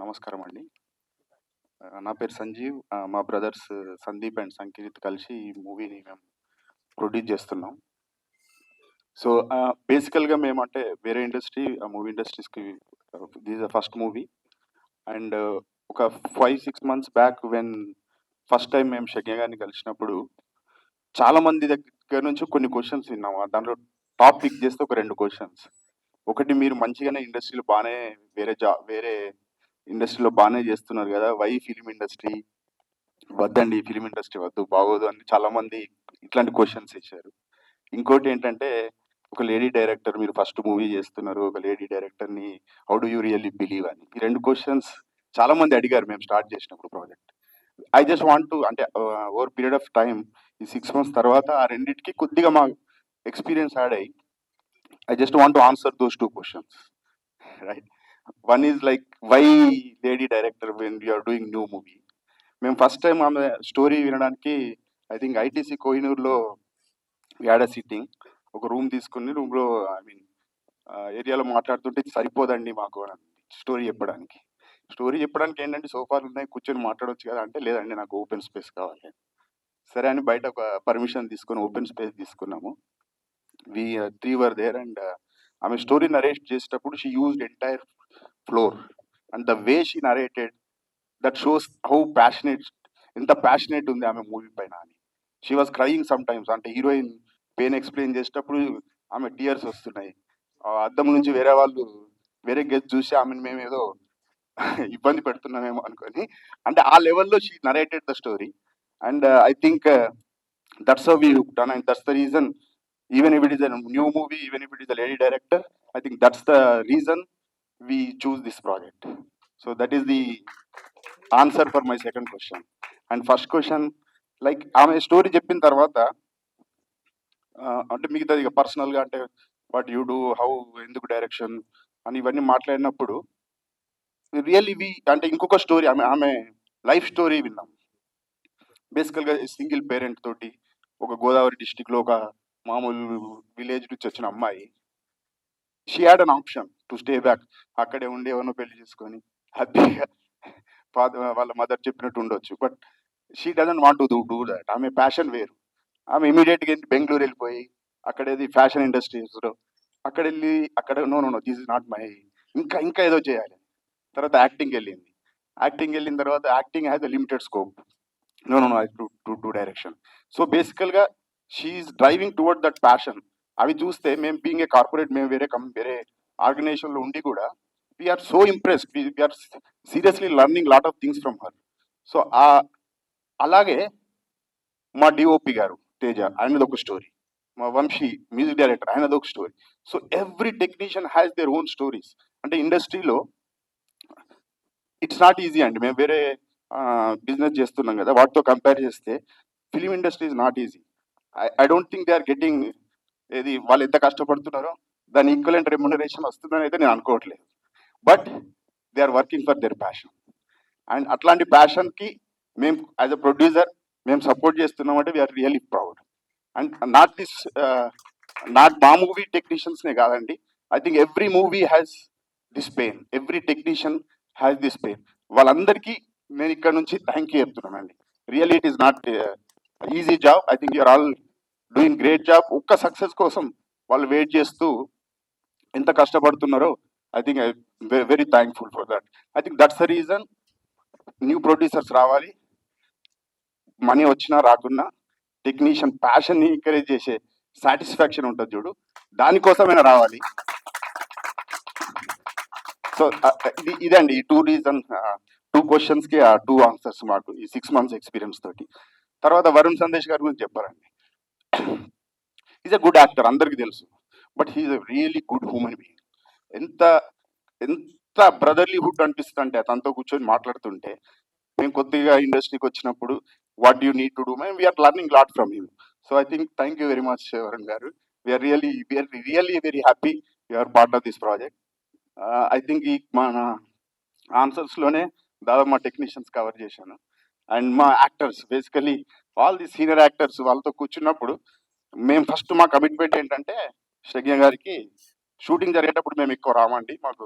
నమస్కారం అండి. నా పేరు సంజీవ్. మా బ్రదర్స్ సందీప్ అండ్ సంకీర్త్ కలిసి ఈ మూవీని మేము ప్రొడ్యూస్ చేస్తున్నాం. సో, బేసికల్‌గా మేమంటే వేరే ఇండస్ట్రీ, మూవీ ఇండస్ట్రీస్‌కి this is the first movie. And ఒక 5, 6 months back when first time మేము షగ్య గారిని కలిసినప్పుడు చాలా మంది దగ్గర నుంచి కొన్ని క్వెషన్స్ విన్నాము. దాంట్లో టాప్ పిక్ చేస్తే ఒక 2 క్వెషన్స్. ఒకటి, మీరు మంచిగానే ఇండస్ట్రీలో బానే వేరే ఇండస్ట్రీలో బానే చేస్తున్నారు గదా! Why film industry? వద్దండి, ఫిల్మ్ ఇండస్ట్రీ వద్దు, బాగోదు అని చాలా మంది ఇట్లాంటి క్వెషన్స్ ఇచ్చారు. ఇంకోటి ఏంటంటే, ఒక లేడీ డైరెక్టర్, మీరు ఫస్ట్ మూవీ చేస్తున్నారు, ఒక లేడీ డైరెక్టర్‌ని how do you really believe అని. ఈ 2 క్వెషన్స్ చాలా మంది అడిగారు మేము స్టార్ట్ చేసినప్పుడు project. I just want to అంటే ఓవర్ పీరియడ్ ఆఫ్ టైమ్ ఈ 6 మంత్స్ తర్వాత ఆ రెండిటికి కొద్దిగా మా ఎక్స్‌పీరియన్స్ యాడ్ అయ్యి I just want to answer those 2 questions. Right. One is like why lady director when you are doing new movie? మేము first time ఆమె స్టోరీ వినడానికి ఐ థింక్ ఐటీసీ కోహినూర్‌లో వి హాడ్ ఎ సిట్టింగ్. ఒక room తీసుకొని రూమ్‌లో I mean ఏరియాలో మాట్లాడుతుంటే ఇది సరిపోదండి మాకు అని అంది స్టోరీ చెప్పడానికి. స్టోరీ చెప్పడానికి ఏంటంటే సోఫాలున్నాయి, కూర్చొని మాట్లాడొచ్చు కదా అంటే, లేదండి నాకు ఓపెన్ స్పేస్ కావాలి అని. సరే అని బయట ఒక పర్మిషన్ తీసుకొని ఓపెన్ స్పేస్ తీసుకున్నాము. వి 3 వర్ దేర్ అండ్ ఆమె స్టోరీ నరేట్ చేసేటప్పుడు she used entire floor and the way she narrated that shows how passionate, ఎంత ప్యాషనేట్ ఉంది ఆమె మూవీ పైన అని. She was crying some times. అంటే హీరోయిన్ పెయిన్ ఎక్స్ప్లెయిన్ చేసేటప్పుడు ఆమె టీయర్స్ వస్తున్నాయి. అద్దం నుంచి వేరే గెస్ట్ చూసి ఆమెను మేమేదో ఇబ్బంది పెడుతున్నామేమో అనుకొని, అంటే ఆ లెవెల్‌లో she narrated the story. And I think that's how we done and that's the reason. Even if it is a new movie, even if it is a lady director, I think that's the reason we chose this project. So that is the answer for my second question. And first question, like ఆమె story చెప్పిన తర్వాత అంటే మిగతాది ఇక పర్సనల్‌గా అంటే what you do, how, ఎందుకు direction అని ఇవన్నీ మాట్లాడినప్పుడు రియల్లీ అంటే ఇంకొక స్టోరీ, ఆమె లైఫ్ స్టోరీ విన్నాం. బేసికల్‌గా సింగిల్ పేరెంట్ తోటి ఒక గోదావరి డిస్ట్రిక్ట్‌లో ఒక మామూలు విలేజ్ నుంచి వచ్చిన అమ్మాయి. She had an option to stay back. అక్కడే ఉండి ఎవరినో పెళ్లి చేసుకొని హ్యాపీగా వాళ్ళ మదర్ చెప్పినట్టు ఉండొచ్చు. But she doesn't want to do that. ఆమె ప్యాషన్ వేరు. ఆమె ఇమీడియట్‌గా బెంగుళూరు వెళ్ళిపోయి అక్కడేది ఫ్యాషన్ ఇండస్ట్రీస్‌లో అక్కడెళ్ళి అక్కడ no, no, no, this is not my, ఇంకా ఏదో చేయాలి. తర్వాత యాక్టింగ్‌కి వెళ్ళింది. యాక్టింగ్ వెళ్ళిన తర్వాత acting has a limited scope. No, no, no, I to direction. So బేసికల్‌గా she is driving toward that passion. అవి చూస్తే మేము బీయింగ్ ఏ కార్పొరేట్, మేము వేరే ఆర్గనైజేషన్‌లో ఉండి కూడా we're so impressed. We're seriously learning lot of things from her. So అలాగే మా డిఓపి గారు తేజ, ఆయనది ఒక స్టోరీ. మా వంశీ మ్యూజిక్ డైరెక్టర్, ఆయనది ఒక story. So every technician has their own stories. అంటే ఇండస్ట్రీలో ఇట్స్ నాట్ ఈజీ అండి. మేము వేరే బిజినెస్ చేస్తున్నాం కదా, వాటితో కంపేర్ చేస్తే film industry is not easy. I don't think they are getting, ఏది వాళ్ళు ఎంత కష్టపడుతున్నారో దాని ఈక్వలెంట్ రెమ్యునరేషన్ వస్తుందని అయితే నేను అనుకోవట్లేదు. But they are working for their passion. And అట్లాంటి ప్యాషన్కి మేము యాజ్ అ ప్రొడ్యూసర్ మేము సపోర్ట్ చేస్తున్నామంటే we're really proud. And not మా మూవీ టెక్నీషియన్స్నే కాదండి, I think every movie has this pain, every technician has this pain. వాళ్ళందరికీ నేను ఇక్కడ నుంచి థ్యాంక్ యూ చెప్తున్నానండి. Really it is not easy job. I think you're all doing great job. ఒక్క success కోసం వాళ్ళు వెయిట్ చేస్తూ ఎంత కష్టపడుతున్నారో I think I very thankful for that. I think that's the reason new producers రావాలి. Money వచ్చినా రాకున్నా technician ప్యాషన్ని encourage చేసే satisfaction ఉంటుంది చూడు, దానికోసమైనా రావాలి. సో ఇదండి ఈ 2 రీజన్, 2 క్వశ్చన్స్కి 2 ఆన్సర్స్ మాకు ఈ 6 మంత్స్ ఎక్స్పీరియన్స్ తోటి. తర్వాత వరుణ్ సందేశ్ గారి గురించి చెప్పారండి. ఈజ్ ఎ గుడ్ యాక్టర్, అందరికీ తెలుసు. But he is a really good human being. ఎంత ఎంత బ్రదర్లీహుడ్ అనిపిస్తుంది అంటే తనతో కూర్చొని మాట్లాడుతుంటే. మేము కొద్దిగా ఇండస్ట్రీకి వచ్చినప్పుడు what you need to do, మేము we are learning lot from him. So I think thank you very much Varun garu. We are really very happy you are part of this project. I think ఈ మన ఆన్సర్స్లోనే దాదాపు మా టెక్నీషియన్స్ కవర్ చేశాను. అండ్ మా actors, basically all the senior actors, వాళ్ళతో కూర్చున్నప్పుడు మేము ఫస్ట్ మా కమిట్మెంట్ ఏంటంటే శ్రజ్ఞ గారికి షూటింగ్ జరిగేటప్పుడు మేము ఎక్కువ రామండి, మాకు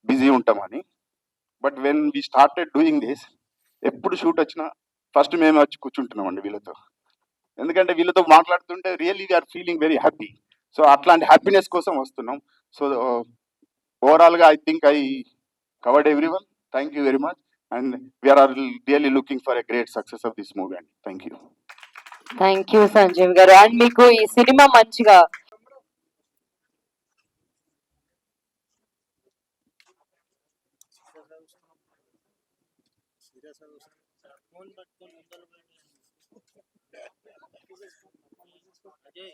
బిజీ ఉంటామని. But when we started doing this, ఎప్పుడు షూట్ వచ్చినా ఫస్ట్ మేమే వచ్చి కూర్చుంటున్నామండి వీళ్ళతో. ఎందుకంటే వీళ్ళతో మాట్లాడుతుంటే really we are feeling very happy. So అట్లాంటి హ్యాపీనెస్ కోసం వస్తున్నాం. సో ఓవరాల్గా I think I covered everyone. Thank you very much and we are are really looking for a great success of this movie అండి. Thank you. Thank you Sanjeev garu. And మీకు ఈ cinema మంచిగా అజయ్